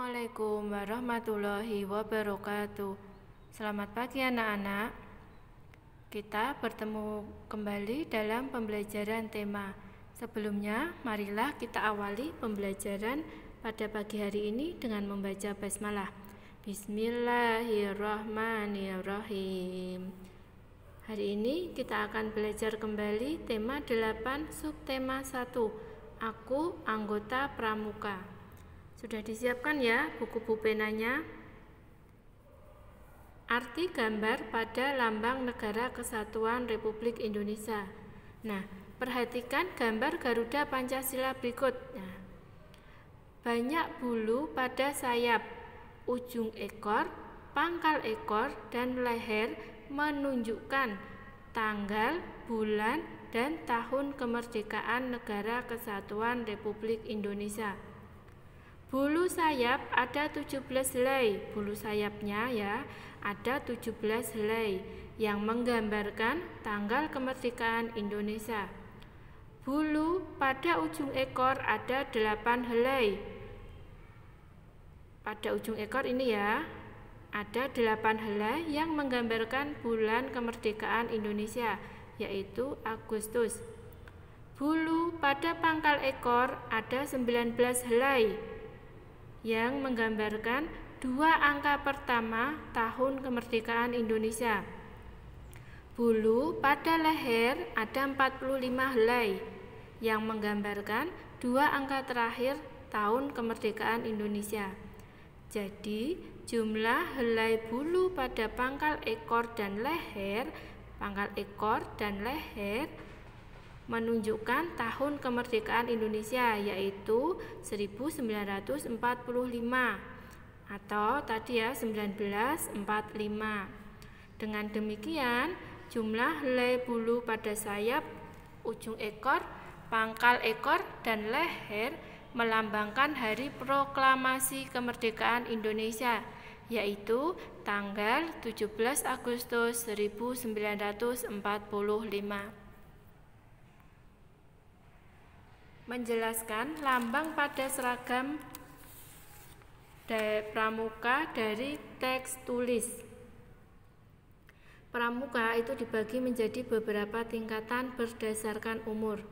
Assalamualaikum warahmatullahi wabarakatuh. Selamat pagi anak-anak. Kita bertemu kembali dalam pembelajaran tema. Sebelumnya, marilah kita awali pembelajaran pada pagi hari ini dengan membaca basmalah. Bismillahirrahmanirrahim. Hari ini kita akan belajar kembali tema 8 subtema 1. Aku anggota pramuka. Sudah disiapkan ya buku pulpenanya? Arti gambar pada lambang Negara Kesatuan Republik Indonesia. Nah, perhatikan gambar Garuda Pancasila berikut. Nah, banyak bulu pada sayap, ujung ekor, pangkal ekor, dan leher menunjukkan tanggal, bulan, dan tahun kemerdekaan Negara Kesatuan Republik Indonesia. Bulu sayap ada 17 helai, bulu sayapnya ya ada 17 helai yang menggambarkan tanggal kemerdekaan Indonesia. Bulu pada ujung ekor ada 8 helai. Pada ujung ekor ini ya ada 8 helai yang menggambarkan bulan kemerdekaan Indonesia, yaitu Agustus. Bulu pada pangkal ekor ada 19 helai yang menggambarkan 2 angka pertama tahun kemerdekaan Indonesia. Bulu pada leher ada 45 helai yang menggambarkan 2 angka terakhir tahun kemerdekaan Indonesia. Jadi, jumlah helai bulu pada pangkal ekor dan leher menunjukkan tahun kemerdekaan Indonesia, yaitu 1945 atau tadi ya 1945. Dengan demikian, jumlah helai bulu pada sayap, ujung ekor, pangkal ekor, dan leher melambangkan hari proklamasi kemerdekaan Indonesia, yaitu tanggal 17 Agustus 1945. Menjelaskan lambang pada seragam pramuka dari teks tulis. Pramuka itu dibagi menjadi beberapa tingkatan berdasarkan umur.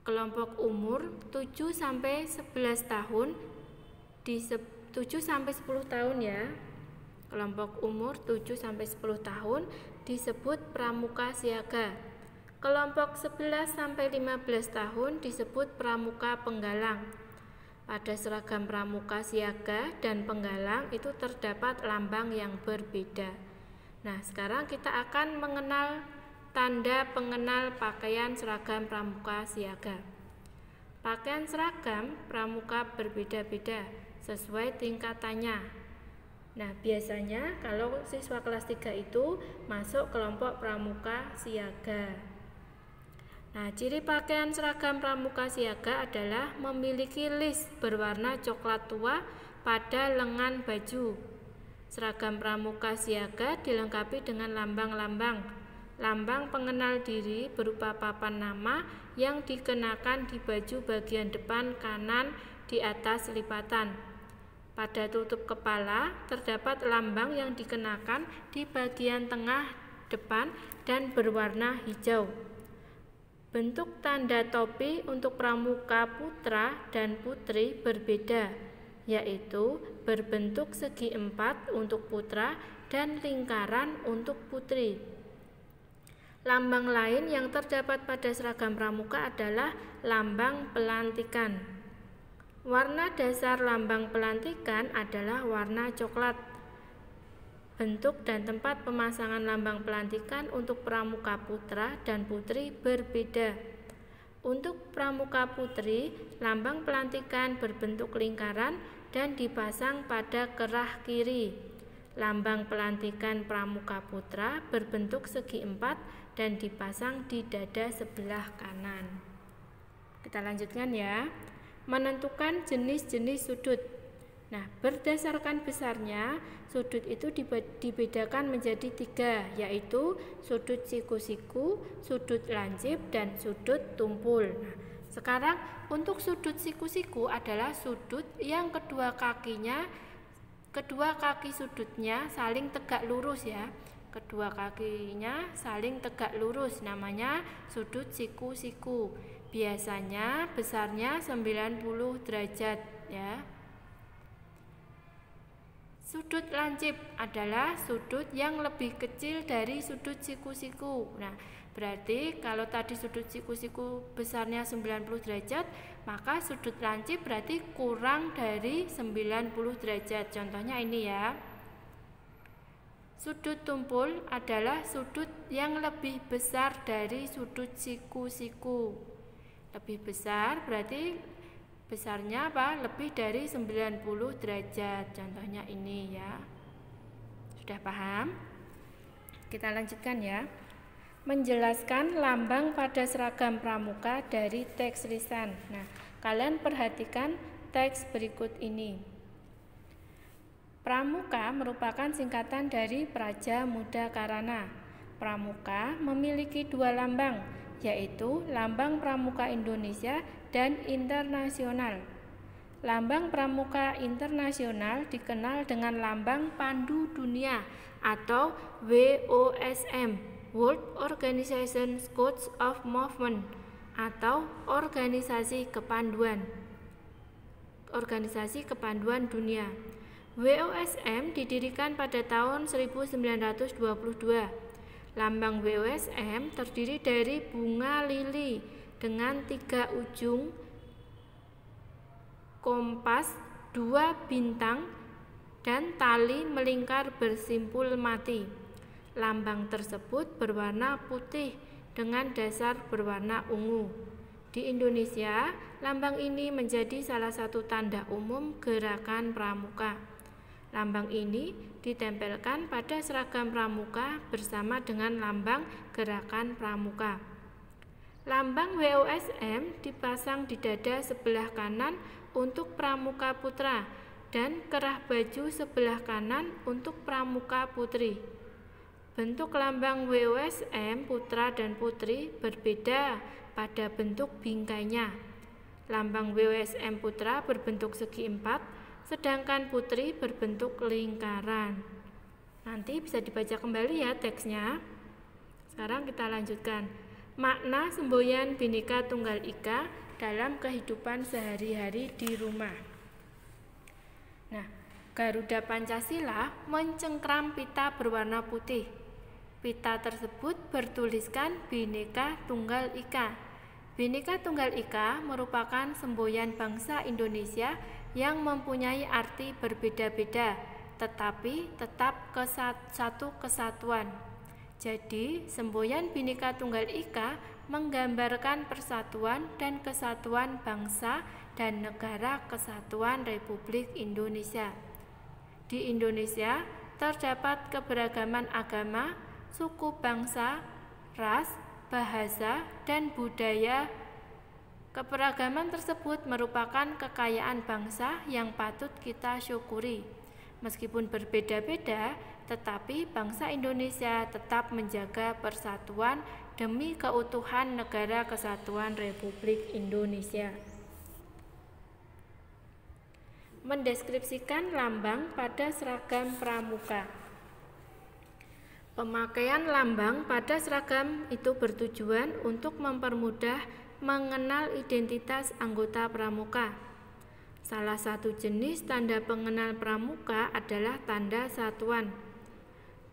Kelompok umur 7 sampai 11 tahun 7 sampai 10 tahun ya. Kelompok umur 7 sampai 10 tahun disebut pramuka siaga. Kelompok 11 sampai 15 tahun disebut pramuka penggalang. Pada seragam pramuka siaga dan penggalang itu terdapat lambang yang berbeda. Nah, sekarang kita akan mengenal tanda pengenal pakaian seragam pramuka siaga. Pakaian seragam pramuka berbeda-beda sesuai tingkatannya. Nah, biasanya kalau siswa kelas 3 itu masuk kelompok pramuka siaga. Nah, ciri pakaian seragam pramuka siaga adalah memiliki list berwarna coklat tua pada lengan baju. Seragam pramuka siaga dilengkapi dengan lambang-lambang. Lambang pengenal diri berupa papan nama yang dikenakan di baju bagian depan kanan di atas lipatan. Pada tutup kepala terdapat lambang yang dikenakan di bagian tengah depan dan berwarna hijau. Bentuk tanda topi untuk pramuka putra dan putri berbeda, yaitu berbentuk segi 4 untuk putra dan lingkaran untuk putri. Lambang lain yang terdapat pada seragam pramuka adalah lambang pelantikan. Warna dasar lambang pelantikan adalah warna coklat. Bentuk dan tempat pemasangan lambang pelantikan untuk pramuka putra dan putri berbeda. Untuk pramuka putri, lambang pelantikan berbentuk lingkaran dan dipasang pada kerah kiri. Lambang pelantikan pramuka putra berbentuk segi 4 dan dipasang di dada sebelah kanan. Kita lanjutkan ya. Menentukan jenis-jenis sudut. Nah, berdasarkan besarnya, sudut itu dibedakan menjadi 3, yaitu sudut siku-siku, sudut lancip, dan sudut tumpul. Nah, Sekarang untuk sudut siku-siku adalah sudut yang kedua kaki sudutnya saling tegak lurus ya. Kedua kakinya saling tegak lurus, namanya sudut siku-siku. Biasanya besarnya 90 derajat ya. Sudut lancip adalah sudut yang lebih kecil dari sudut siku-siku. Nah, berarti kalau tadi sudut siku-siku besarnya 90 derajat, maka sudut lancip berarti kurang dari 90 derajat. Contohnya ini ya. Sudut tumpul adalah sudut yang lebih besar dari sudut siku-siku. Lebih besar berarti besarnya apa? Lebih dari 90 derajat. Contohnya ini ya. Sudah paham? Kita lanjutkan ya. Menjelaskan lambang pada seragam pramuka dari teks lisan. Nah, kalian perhatikan teks berikut ini. Pramuka merupakan singkatan dari Praja Muda Karana. Pramuka memiliki dua lambang, yaitu Lambang Pramuka Indonesia dan internasional. Lambang Pramuka Internasional dikenal dengan Lambang Pandu Dunia atau WOSM, World Organization Codes of Movement, atau Organisasi Kepanduan Dunia. WOSM didirikan pada tahun 1922. Lambang WOSM terdiri dari bunga lili dengan 3 ujung kompas, 2 bintang, dan tali melingkar bersimpul mati. Lambang tersebut berwarna putih dengan dasar berwarna ungu. Di Indonesia, lambang ini menjadi salah satu tanda umum gerakan pramuka. Lambang ini ditempelkan pada seragam pramuka bersama dengan lambang gerakan pramuka. Lambang WOSM dipasang di dada sebelah kanan untuk pramuka putra dan kerah baju sebelah kanan untuk pramuka putri. Bentuk lambang WOSM putra dan putri berbeda pada bentuk bingkainya. Lambang WOSM putra berbentuk segi 4, sedangkan putri berbentuk lingkaran. Nanti bisa dibaca kembali ya teksnya. Sekarang kita lanjutkan. Makna semboyan Bhinneka Tunggal Ika dalam kehidupan sehari-hari di rumah. Nah, Garuda Pancasila mencengkram pita berwarna putih. Pita tersebut bertuliskan Bhinneka Tunggal Ika. Bhinneka Tunggal Ika merupakan semboyan bangsa Indonesia yang mempunyai arti berbeda-beda, tetapi tetap satu kesatuan. Jadi, semboyan Bhinneka Tunggal Ika menggambarkan persatuan dan kesatuan bangsa dan negara kesatuan Republik Indonesia. Di Indonesia terdapat keberagaman agama, suku bangsa, ras, bahasa, dan budaya. Keberagaman tersebut merupakan kekayaan bangsa yang patut kita syukuri. Meskipun berbeda-beda, tetapi bangsa Indonesia tetap menjaga persatuan demi keutuhan Negara Kesatuan Republik Indonesia. Mendeskripsikan lambang pada seragam pramuka. Pemakaian lambang pada seragam itu bertujuan untuk mempermudah mengenal identitas anggota pramuka. Salah satu jenis tanda pengenal pramuka adalah tanda satuan.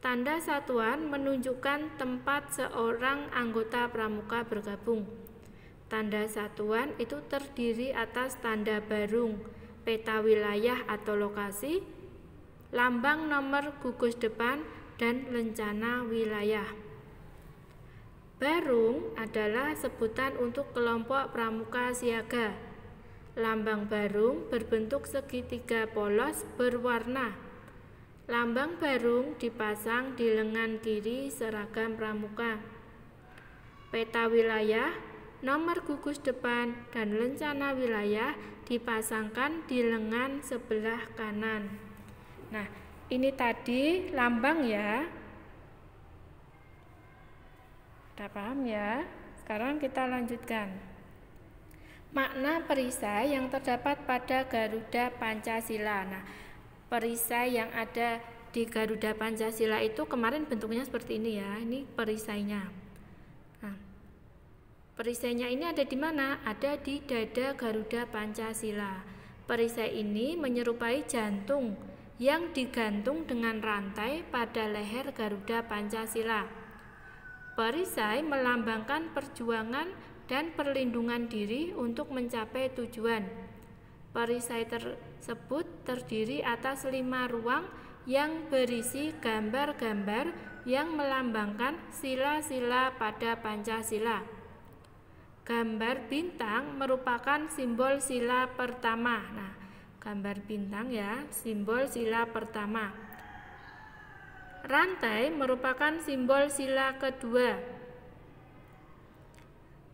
Tanda satuan menunjukkan tempat seorang anggota pramuka bergabung. Tanda satuan itu terdiri atas tanda barung, peta wilayah atau lokasi, lambang nomor gugus depan, dan lencana wilayah. Barung adalah sebutan untuk kelompok pramuka siaga. Lambang barung berbentuk segitiga polos berwarna. Lambang barung dipasang di lengan kiri seragam pramuka. Peta wilayah, nomor gugus depan, dan lencana wilayah dipasangkan di lengan sebelah kanan. Nah, ini tadi lambang ya. Udah paham ya? Sekarang kita lanjutkan. Makna perisai yang terdapat pada Garuda Pancasila. Nah, perisai yang ada di Garuda Pancasila itu kemarin bentuknya seperti ini ya. Ini perisainya. Nah, perisainya ini ada di mana? Ada di dada Garuda Pancasila. Perisai ini menyerupai jantung yang digantung dengan rantai pada leher Garuda Pancasila. Perisai melambangkan perjuangan dan perlindungan diri untuk mencapai tujuan. Perisai tersebut terdiri atas 5 ruang yang berisi gambar-gambar yang melambangkan sila-sila pada Pancasila. Gambar bintang merupakan simbol sila pertama. Nah, gambar bintang ya, simbol sila pertama. Rantai merupakan simbol sila kedua.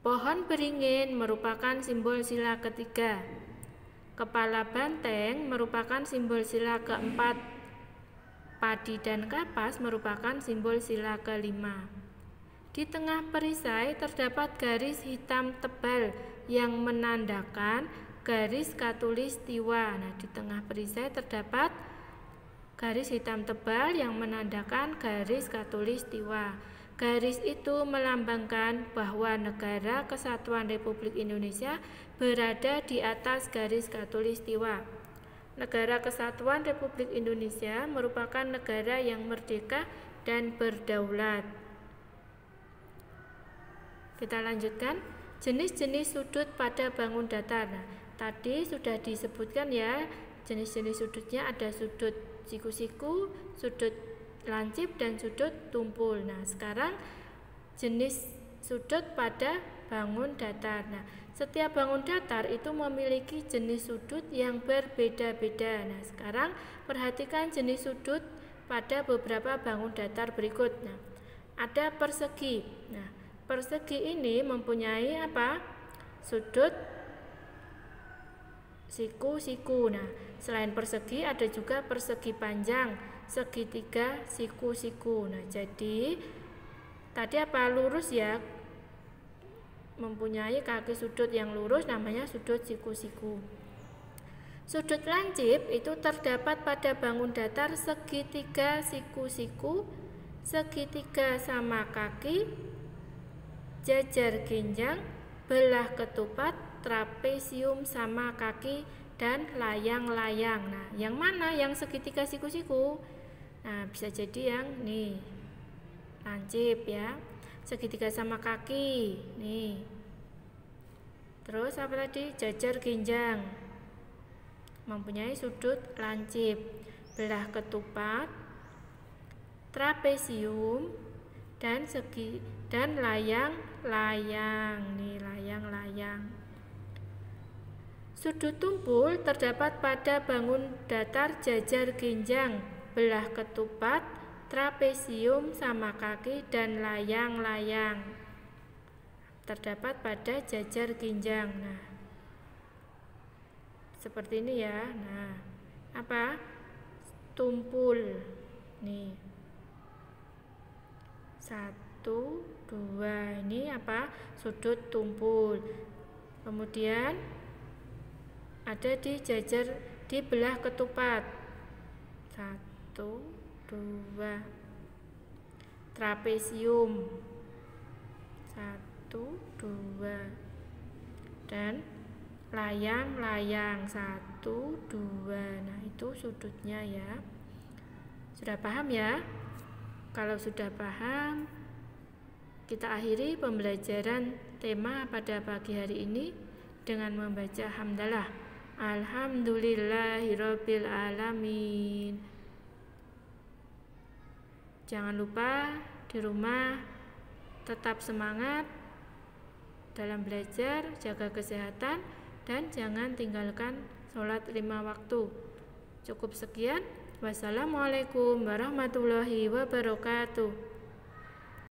Pohon beringin merupakan simbol sila ketiga. Kepala banteng merupakan simbol sila keempat. Padi dan kapas merupakan simbol sila kelima. Di tengah perisai terdapat garis hitam tebal yang menandakan garis khatulistiwa. Nah, di tengah perisai terdapat garis hitam tebal yang menandakan garis khatulistiwa. Garis itu melambangkan bahwa Negara Kesatuan Republik Indonesia berada di atas garis khatulistiwa. Negara Kesatuan Republik Indonesia merupakan negara yang merdeka dan berdaulat. Kita lanjutkan, jenis-jenis sudut pada bangun datar. Nah, tadi sudah disebutkan ya, jenis-jenis sudutnya ada sudut siku-siku, sudut lancip, dan sudut tumpul. Nah, sekarang jenis sudut pada bangun datar. Nah, setiap bangun datar itu memiliki jenis sudut yang berbeda-beda. Nah, sekarang perhatikan jenis sudut pada beberapa bangun datar berikut. Nah, ada persegi. Nah, persegi ini mempunyai apa? Sudut siku-siku. Nah, selain persegi ada juga persegi panjang, segitiga, siku-siku. Nah, jadi tadi apa? Lurus ya, mempunyai kaki sudut yang lurus, namanya sudut siku-siku. Sudut lancip itu terdapat pada bangun datar segitiga, siku-siku, segitiga sama kaki, jajar ginjang, belah ketupat, trapesium sama kaki, dan layang-layang. Nah, yang mana yang segitiga siku-siku? Nah, bisa jadi yang nih, lancip ya, segitiga sama kaki nih. Terus apa tadi? Jajar ginjang mempunyai sudut lancip, belah ketupat, trapesium, dan layang-layang nih, layang-layang. Sudut tumpul terdapat pada bangun datar jajar ginjang, belah ketupat, trapesium sama kaki, dan layang-layang. Terdapat pada jajar ginjang. Nah, seperti ini ya. Nah, apa? Tumpul. Nih. 1, 2. Ini apa? Sudut tumpul. Kemudian ada di jajar di belah ketupat. 1, 2. Trapesium. 1, 2. Dan layang-layang. 1, 2. Nah, itu sudutnya ya. Sudah paham ya? Kalau sudah paham, kita akhiri pembelajaran tema pada pagi hari ini dengan membaca hamdalah. Alhamdulillahirabbil alamin. Jangan lupa di rumah tetap semangat dalam belajar, jaga kesehatan, dan jangan tinggalkan sholat 5 waktu. Cukup sekian. Wassalamualaikum warahmatullahi wabarakatuh.